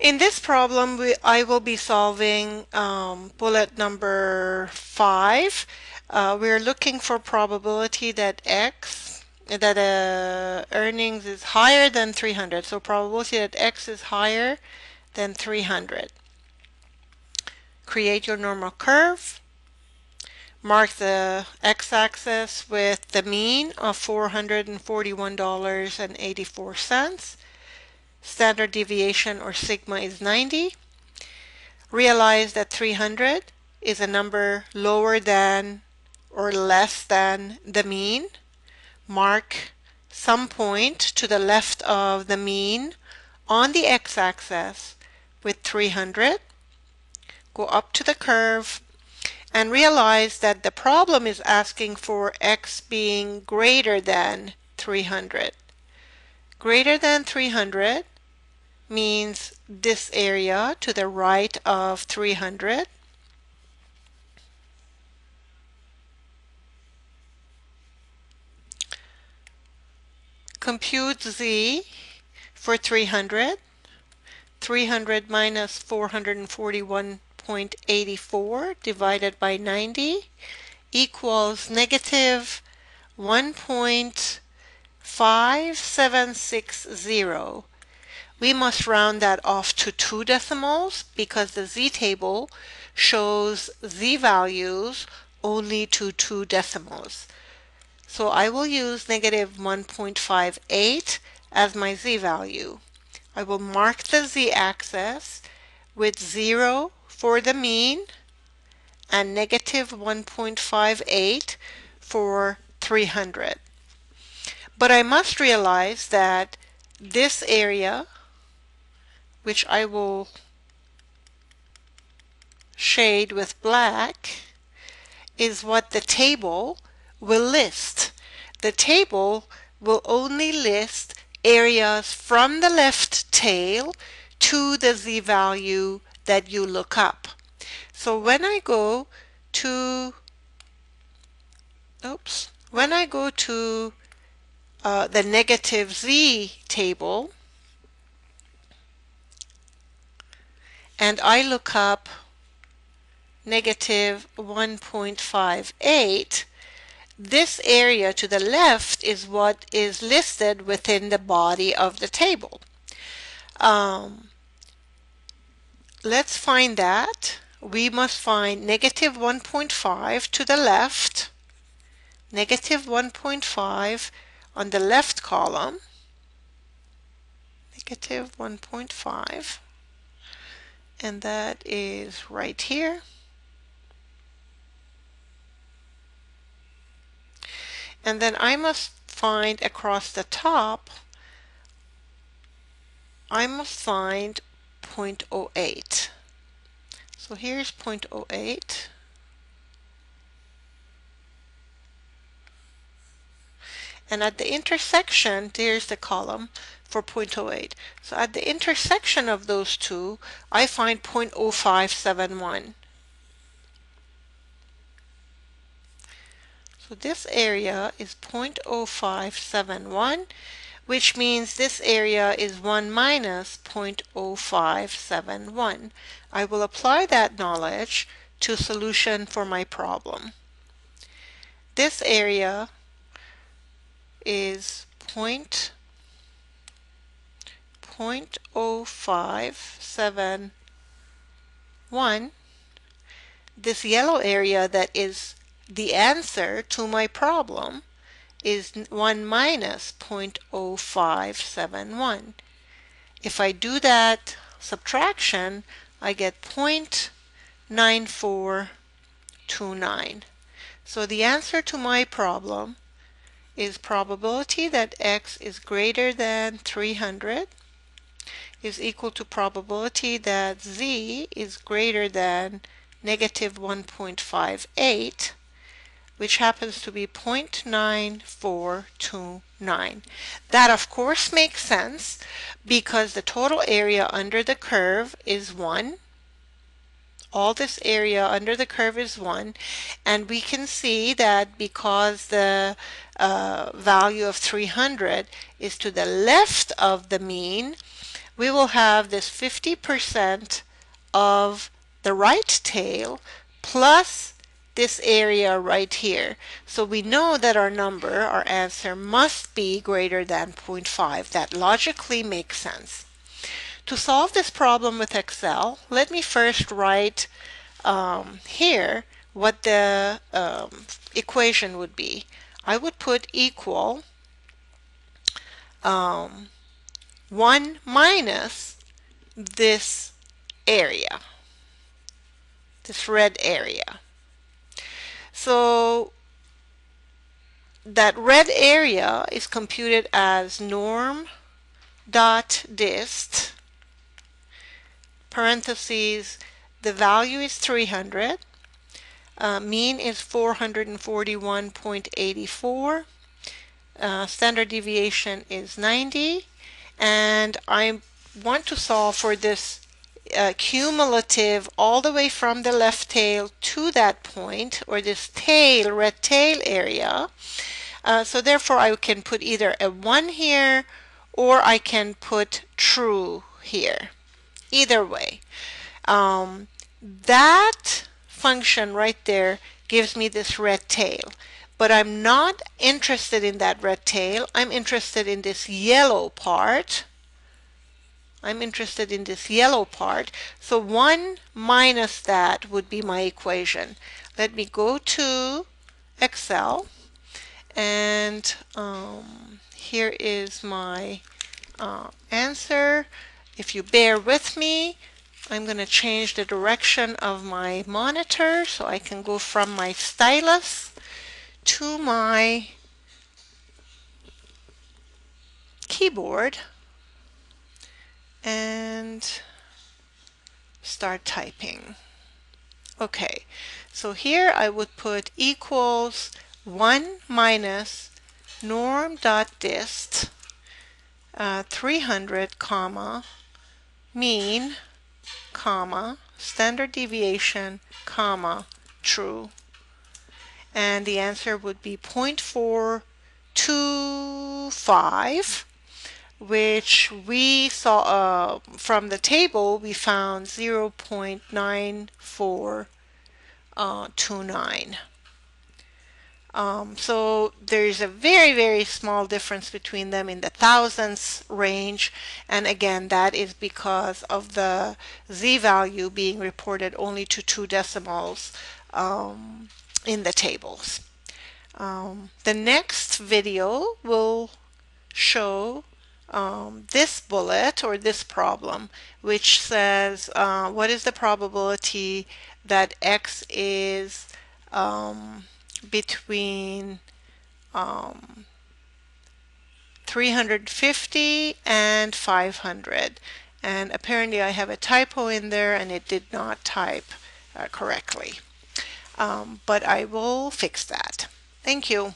In this problem, I will be solving bullet number 5. We're looking for probability that earnings is higher than 300. So probability that X is higher than 300. Create your normal curve. Mark the x-axis with the mean of $441.84. Standard deviation or sigma is 90. Realize that 300 is a number lower than or less than the mean. Mark some point to the left of the mean on the x-axis with 300. Go up to the curve and realize that the problem is asking for x being greater than 300. Greater than 300 means this area to the right of 300. Compute z for 300. 300 minus 441.84 divided by 90 equals negative 1.5760. We must round that off to 2 decimals because the z-table shows z-values only to 2 decimals. So I will use negative 1.58 as my z-value. I will mark the z-axis with 0 for the mean and negative 1.58 for 300. But I must realize that this area, which I will shade with black, is what the table will list. The table will only list areas from the left tail to the z-value that you look up. So when I go to the negative z table and I look up negative 1.58, this area to the left is what is listed within the body of the table. Let's find that. We must find negative 1.5 to the left, negative 1.5 on the left column, negative 1.5, and that is right here. And then I must find across the top, I must find 0.08. So here's 0.08. And at the intersection, there's the column for 0.08. So at the intersection of those two, I find 0.0571. So this area is 0.0571, which means this area is 1 minus 0.0571. I will apply that knowledge to solution for my problem. This area is 0.0571. This yellow area that is the answer to my problem is 1 minus 0.0571. If I do that subtraction, I get 0.9429. So the answer to my problem is probability that x is greater than 300 is equal to probability that z is greater than negative 1.58, which happens to be 0.9429. That of course makes sense because the total area under the curve is 1. All this area under the curve is 1, and we can see that because the value of 300 is to the left of the mean, we will have this 50% of the right tail plus this area right here. So we know that our number, our answer, must be greater than 0.5. That logically makes sense. To solve this problem with Excel, let me first write here what the equation would be. I would put equal 1 minus this area, this red area. So that red area is computed as norm dot dist, parentheses, the value is 300, mean is 441.84, standard deviation is 90, and I want to solve for this cumulative all the way from the left tail to that point, or this tail, red tail area. So therefore I can put either a 1 here or I can put true here. Either way. That function right there gives me this red tail. But I'm not interested in that red tail. I'm interested in this yellow part. So 1 minus that would be my equation. Let me go to Excel, and here is my answer. If you bear with me, I'm going to change the direction of my monitor so I can go from my stylus to my keyboard and start typing. Okay, so here I would put equals 1 minus norm dot dist 300 comma mean comma standard deviation comma true, and the answer would be 0.425, which we saw from the table. We found 0.9429. So there's a very, very small difference between them in the thousandths range, and again that is because of the z-value being reported only to 2 decimals in the tables. The next video will show this bullet or this problem, which says what is the probability that x is between 350 and 500, and apparently I have a typo in there and it did not type correctly, but I will fix that. Thank you.